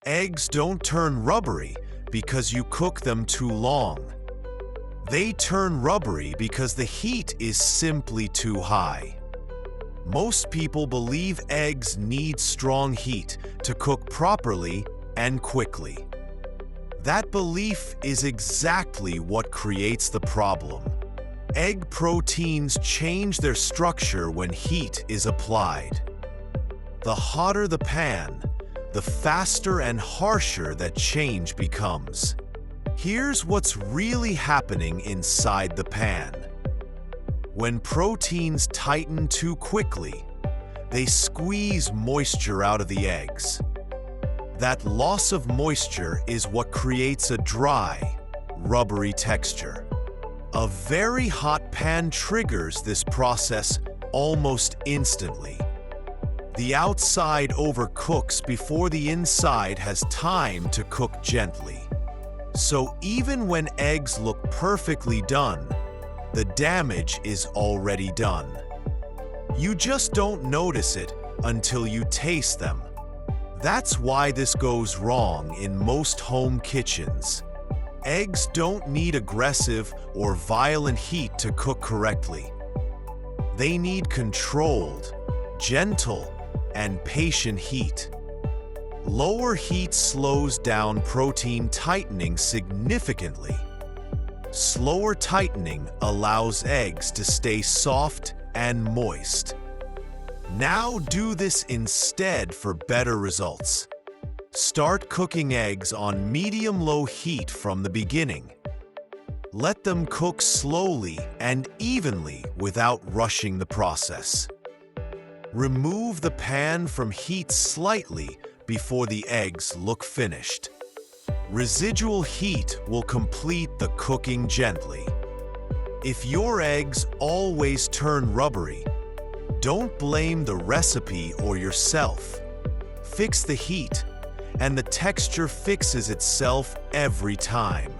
Eggs don't turn rubbery because you cook them too long. They turn rubbery because the heat is simply too high. Most people believe eggs need strong heat to cook properly and quickly. That belief is exactly what creates the problem. Egg proteins change their structure when heat is applied. The hotter the pan, the faster and harsher that change becomes. Here's what's really happening inside the pan. When proteins tighten too quickly, they squeeze moisture out of the eggs. That loss of moisture is what creates a dry, rubbery texture. A very hot pan triggers this process almost instantly. The outside overcooks before the inside has time to cook gently. So even when eggs look perfectly done, the damage is already done. You just don't notice it until you taste them. That's why this goes wrong in most home kitchens. Eggs don't need aggressive or violent heat to cook correctly. They need controlled, gentle, and patient heat. Lower heat slows down protein tightening significantly. Slower tightening allows eggs to stay soft and moist. Now do this instead for better results. Start cooking eggs on medium-low heat from the beginning. Let them cook slowly and evenly without rushing the process. Remove the pan from heat slightly before the eggs look finished. Residual heat will complete the cooking gently. If your eggs always turn rubbery, don't blame the recipe or yourself. Fix the heat, and the texture fixes itself every time.